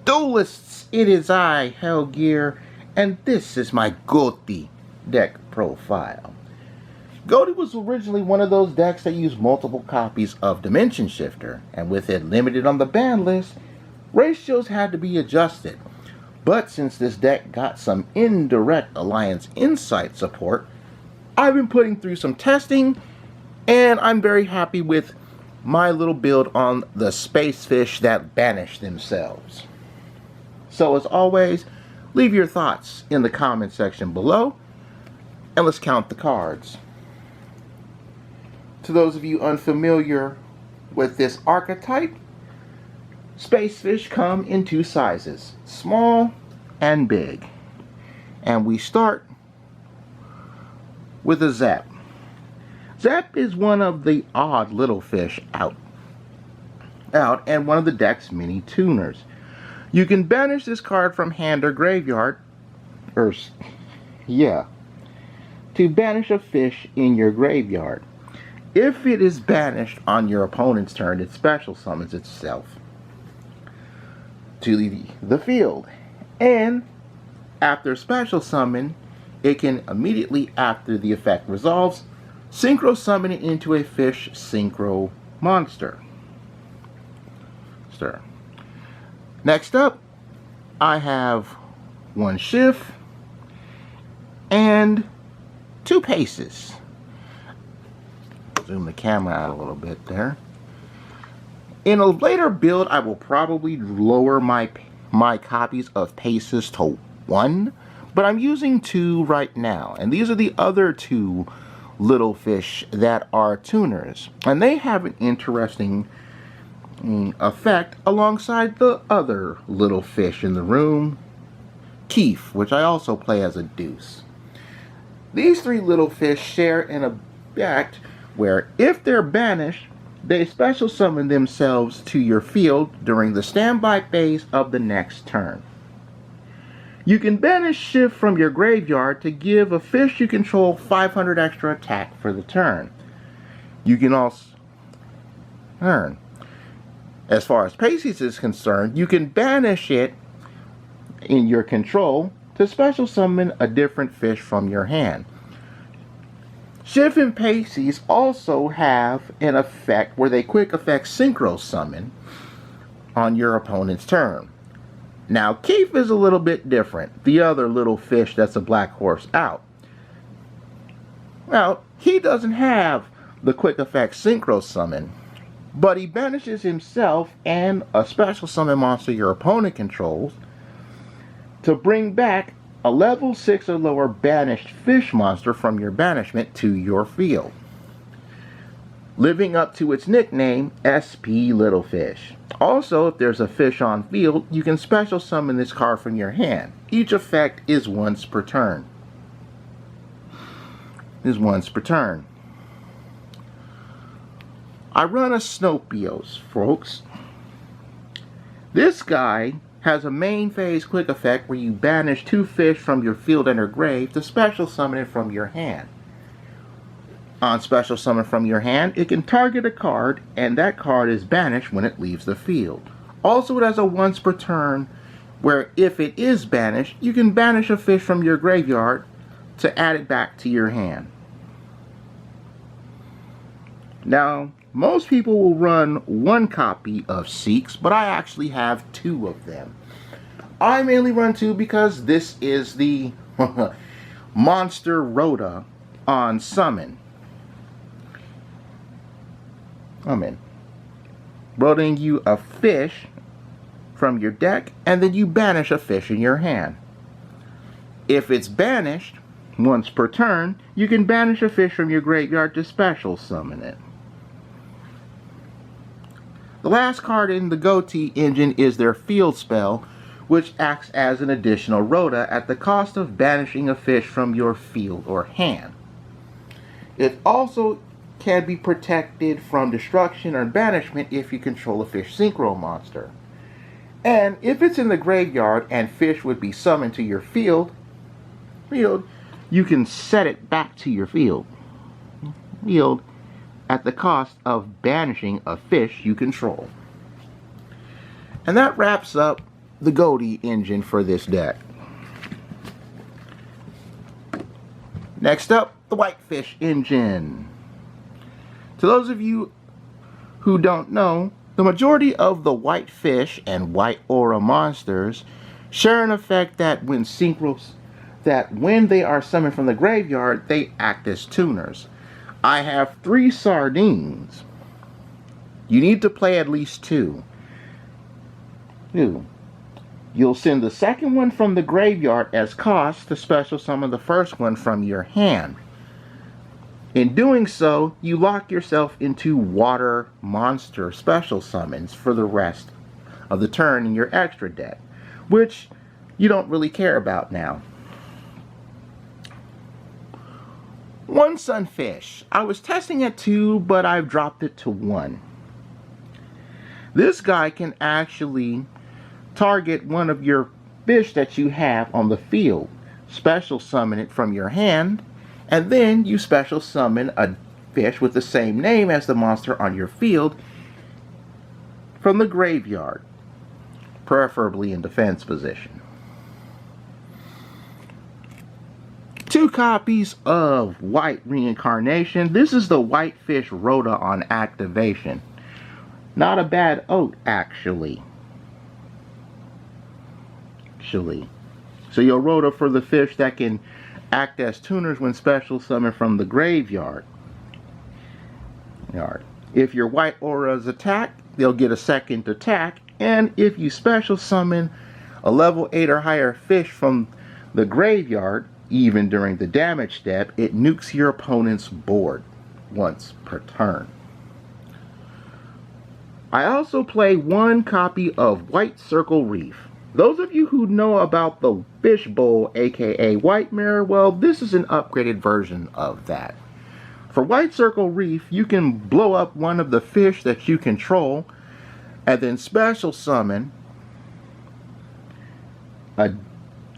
Duelists, it is I, Hellgear, and this is my Ghoti deck profile. Ghoti was originally one of those decks that used multiple copies of Dimension Shifter, and with it limited on the ban list, ratios had to be adjusted. But since this deck got some indirect Alliance Insight support, I've been putting through some testing, and I'm very happy with my little build on the space fish that banish themselves. So as always, leave your thoughts in the comment section below, and let's count the cards. To those of you unfamiliar with this archetype, space fish come in two sizes, small and big. And we start with a Zap. Zap is one of the odd little fish out and one of the deck's mini tuners. You can banish this card from hand or graveyard, to banish a fish in your graveyard. If it is banished on your opponent's turn, it special summons itself to the field. And after special summon, it can immediately after the effect resolves, synchro summon it into a fish synchro monster. Next up, I have one Shift and two Paces. Zoom the camera out a little bit there. In a later build, I will probably lower my copies of Paces to 1, but I'm using 2 right now, and these are the other two little fish that are tuners, and they have an interesting effect alongside the other little fish in the room, Keef, which I also play as a deuce. These three little fish share an effect where if they're banished, they special summon themselves to your field during the standby phase of the next turn. You can banish Shift from your graveyard to give a fish you control 500 extra attack for the turn. You can also earn. As far as Paces is concerned, you can banish it in your control to special summon a different fish from your hand. Shift and Paces also have an effect where they quick effect synchro summon on your opponent's turn. Now, Keef is a little bit different, the other little fish that's a black horse out. Well, he doesn't have the quick effect synchro summon, but he banishes himself and a special summon monster your opponent controls to bring back a level 6 or lower banished fish monster from your banishment to your field, living up to its nickname, SP Little Fish. Also, if there's a fish on field, you can special summon this card from your hand. Each effect is once per turn. I run a Snopios, folks. This guy has a main phase quick effect where you banish 2 fish from your field and or grave to special summon it from your hand. On special summon from your hand, it can target a card, and that card is banished when it leaves the field. Also, it has a once per turn where if it is banished, you can banish a fish from your graveyard to add it back to your hand. Now, most people will run 1 copy of Seeks, but I actually have 2 of them. I mainly run 2 because this is the Monster Rhoda on Summon. Rotating you a fish from your deck, and then you banish a fish in your hand. If it's banished, once per turn, you can banish a fish from your graveyard to special summon it. The last card in the Ghoti engine is their field spell, which acts as an additional Rhoda at the cost of banishing a fish from your field or hand. It also can be protected from destruction or banishment if you control a fish synchro monster. And if it's in the graveyard and fish would be summoned to your field, you can set it back to your field at the cost of banishing a fish you control. And that wraps up the Ghoti engine for this deck. Next up, the Whitefish engine. To those of you who don't know, the majority of the Whitefish and White Aura monsters share an effect that when they are summoned from the graveyard, they act as tuners. I have 3 sardines. You need to play at least 2. You'll send the second one from the graveyard as cost to special summon the first one from your hand. In doing so, you lock yourself into water monster special summons for the rest of the turn in your extra deck, which you don't really care about now. One Sunfish. I was testing at 2, but I've dropped it to 1. This guy can actually target one of your fish that you have on the field, special summon it from your hand, and then you special summon a fish with the same name as the monster on your field from the graveyard, preferably in defense position. 2 copies of White Reincarnation. This is the Whitefish Rhoda on activation. Not a bad oat, actually. So you'll Rhoda for the fish that can act as tuners when special summoned from the graveyard. If your White Auras attack, they'll get a second attack, and if you special summon a level 8 or higher fish from the graveyard, even during the damage step, it nukes your opponent's board once per turn. I also play 1 copy of White Circle Reef. Those of you who know about the Fish Bowl, aka White Mirror, well, this is an upgraded version of that. For White Circle Reef, you can blow up one of the fish that you control and then special summon a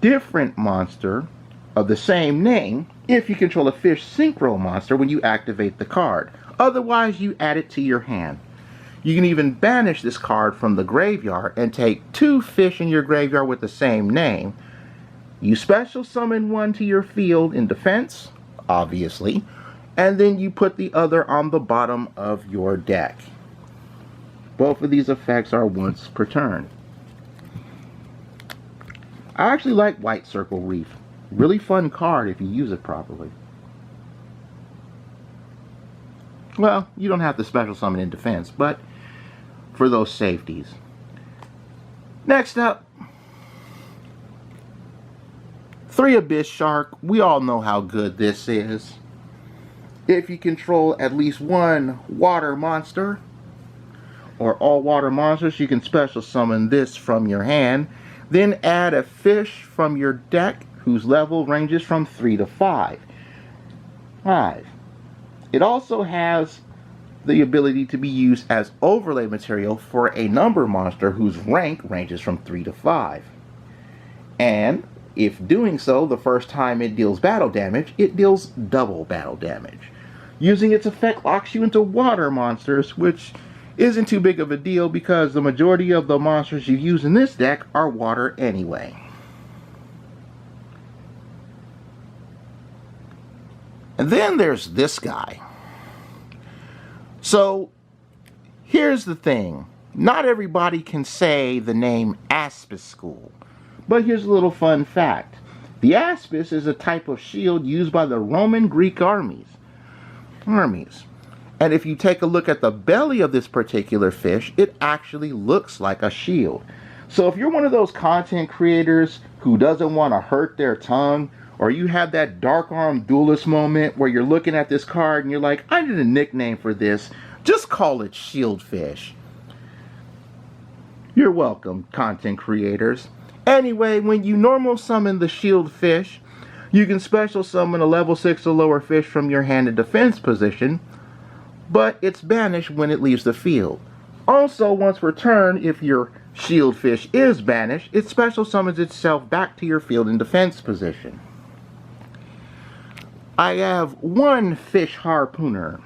different monster of the same name if you control a fish synchro monster when you activate the card. Otherwise, you add it to your hand. You can even banish this card from the graveyard and take 2 fish in your graveyard with the same name. You special summon one to your field in defense, obviously, and then you put the other on the bottom of your deck. Both of these effects are once per turn. I actually like White Circle Reef. Really fun card if you use it properly. Well, you don't have to special summon in defense, but for those safeties. Next up, 3 Abyss Shark. We all know how good this is. If you control at least 1 water monster, or all water monsters, you can special summon this from your hand. Then add a fish from your deck whose level ranges from 3 to 5. It also has the ability to be used as overlay material for a number monster whose rank ranges from 3 to 5. And if doing so, the first time it deals battle damage, it deals double battle damage. Using its effect locks you into water monsters, which isn't too big of a deal because the majority of the monsters you use in this deck are water anyway. And then there's this guy. So, here's the thing. Not everybody can say the name Aspis School. But here's a little fun fact. The Aspis is a type of shield used by the Roman Greek armies. And if you take a look at the belly of this particular fish, it actually looks like a shield. So if you're one of those content creators who doesn't want to hurt their tongue, or you have that dark arm duelist moment where you're looking at this card and you're like, I need a nickname for this, just call it Shieldfish. You're welcome, content creators. Anyway, when you normal summon the Shieldfish, you can special summon a level 6 or lower fish from your hand in defense position, but it's banished when it leaves the field. Also, once per turn, if your Shieldfish is banished, it special summons itself back to your field in defense position. I have 1 Fish Harpooner.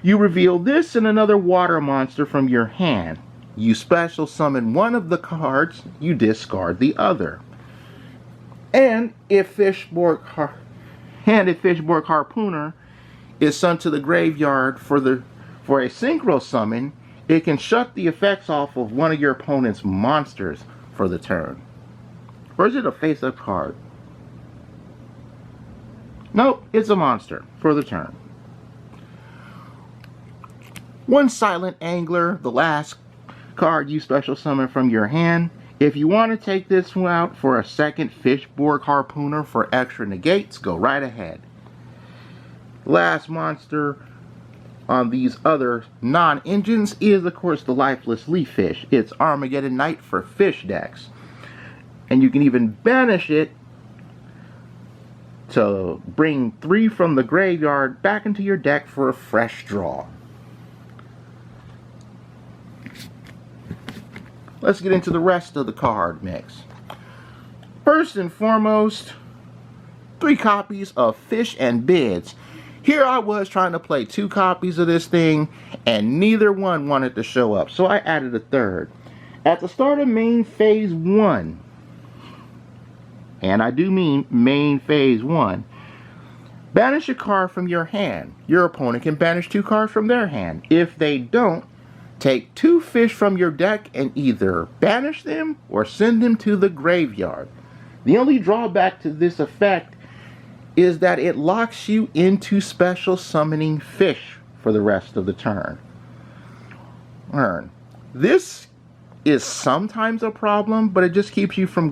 You reveal this and another water monster from your hand. You special summon one of the cards, you discard the other. And if Fishborg Harpooner is sent to the graveyard for a synchro summon, it can shut the effects off of one of your opponent's monsters for the turn. Or is it a face-up card? Nope, it's a monster for the turn. One Silent Angler, the last card you special summon from your hand. If you want to take this one out for a second Fishborg Harpooner for extra negates, go right ahead. Last monster on these other non-engines is, of course, the Lifeless Leaf Fish. It's Armageddon Knight for fish decks. And you can even banish it to bring 3 from the graveyard back into your deck for a fresh draw. Let's get into the rest of the card mix. First and foremost, 3 copies of Fish and Bids. Here I was trying to play 2 copies of this thing, and neither one wanted to show up, so I added a third. At the start of main phase 1, and I do mean main phase 1, banish a card from your hand. Your opponent can banish 2 cards from their hand. If they don't, take 2 fish from your deck and either banish them or send them to the graveyard. The only drawback to this effect is that it locks you into special summoning fish for the rest of the turn. This is sometimes a problem, but it just keeps you from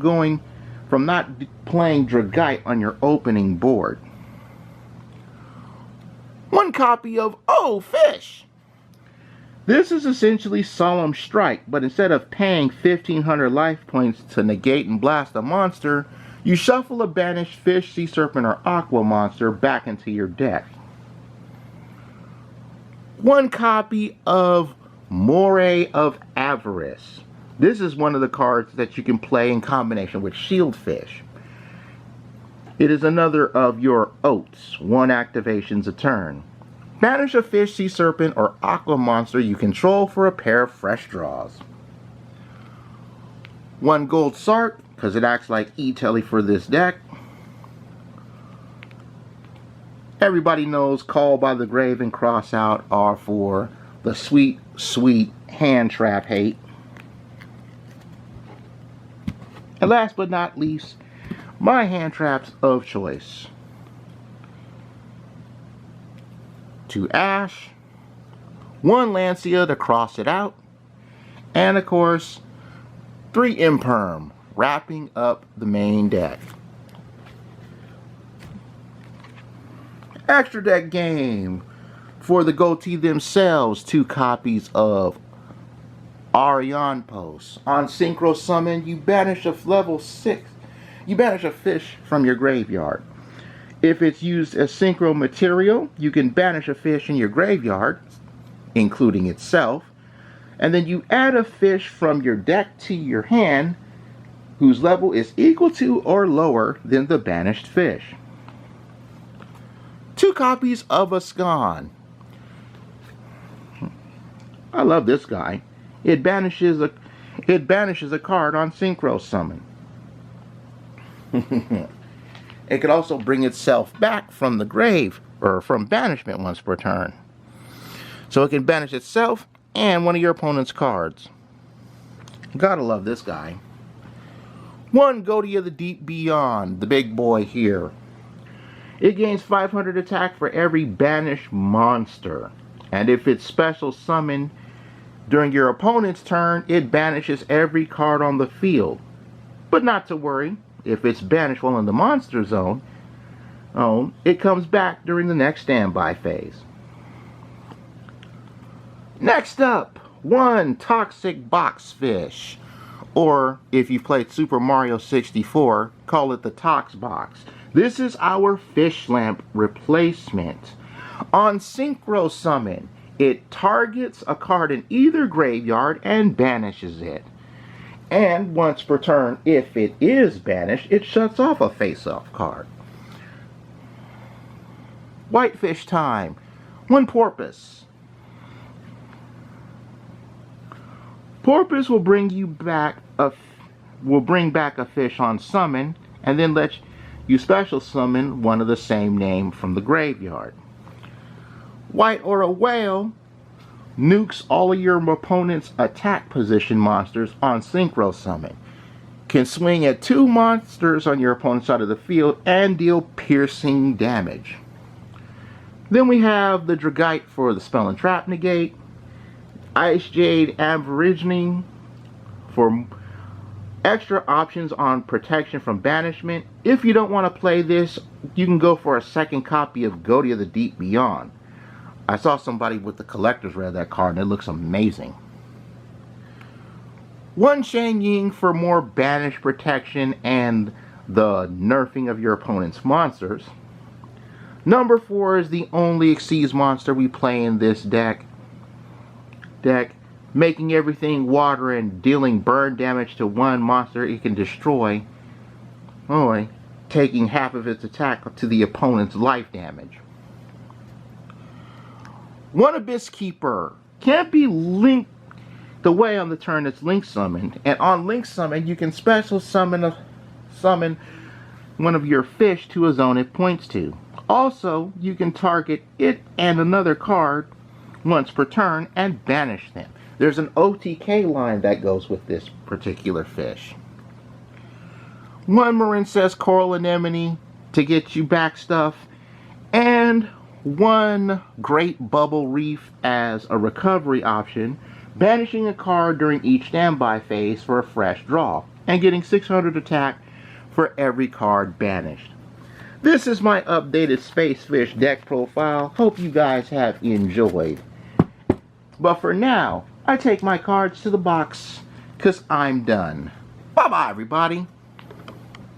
not playing Dragite on your opening board. 1 copy of Oh Fish! This is essentially Solemn Strike, but instead of paying 1,500 life points to negate and blast a monster, you shuffle a banished fish, sea serpent, or aqua monster back into your deck. 1 copy of Moray of Avarice. This is one of the cards that you can play in combination with Shieldfish. It is another of your oats, 1 activations a turn. Banish a fish, sea serpent, or aqua monster you control for a pair of fresh draws. 1 gold Sark, because it acts like E-Telly for this deck. Everybody knows Call by the Grave and Cross Out are for the sweet, sweet hand trap hate. And last but not least, my hand traps of choice. 2 Ash, 1 Lancia to cross it out, and of course 3 Imperm, wrapping up the main deck. Extra deck game for the Ghoti themselves. 2 copies of Arion Post. On Synchro Summon, you banish a level 6. You banish a fish from your graveyard. If it's used as synchro material, you can banish a fish in your graveyard, including itself, and then you add a fish from your deck to your hand whose level is equal to or lower than the banished fish. 2 copies of Ascon. I love this guy. It banishes a card on Synchro Summon. It could also bring itself back from the grave, or from banishment once per turn. So it can banish itself and one of your opponent's cards. Gotta love this guy. 1 Ghoti of the Deep Beyond, the big boy here. It gains 500 attack for every banished monster. And if it's special summoned during your opponent's turn, it banishes every card on the field. But not to worry. If it's banished while in the monster zone, it comes back during the next standby phase. Next up, 1 Toxic Box Fish. Or, if you've played Super Mario 64, call it the Tox Box. This is our Fish Lamp replacement. On Synchro Summon, it targets a card in either graveyard and banishes it. And once per turn, if it is banished, it shuts off a face-off card. Whitefish time. 1 Porpoise. Porpoise will bring back a fish on summon, and then let you special summon one of the same name from the graveyard. White or a whale nukes all of your opponent's attack position monsters on synchro summon. Can swing at 2 monsters on your opponent's side of the field and deal piercing damage. Then we have the Dragite for the spell and trap negate. Ice Jade Aborigine for extra options on protection from banishment. If you don't want to play this, you can go for a second copy of Ghoti of the Deep Beyond. I saw somebody with the collector's rare of that card and it looks amazing. 1 Shan Ying for more banish protection and the nerfing of your opponent's monsters. Number 4 is the only Xyz monster we play in this deck, making everything water and dealing burn damage to 1 monster it can destroy, taking half of its attack to the opponent's life damage. 1 Abyss Keeper can't be linked the way on the turn it's link summoned, and on link summon you can special summon one of your fish to a zone it points to. Also, you can target it and another card once per turn and banish them. There's an OTK line that goes with this particular fish. 1 Marincess Coral Anemone to get you back stuff, and 1 Great Bubble Reef as a recovery option, banishing a card during each standby phase for a fresh draw, and getting 600 attack for every card banished. This is my updated Space Fish deck profile. Hope you guys have enjoyed. But for now, I take my cards to the box, because I'm done. Bye-bye, everybody.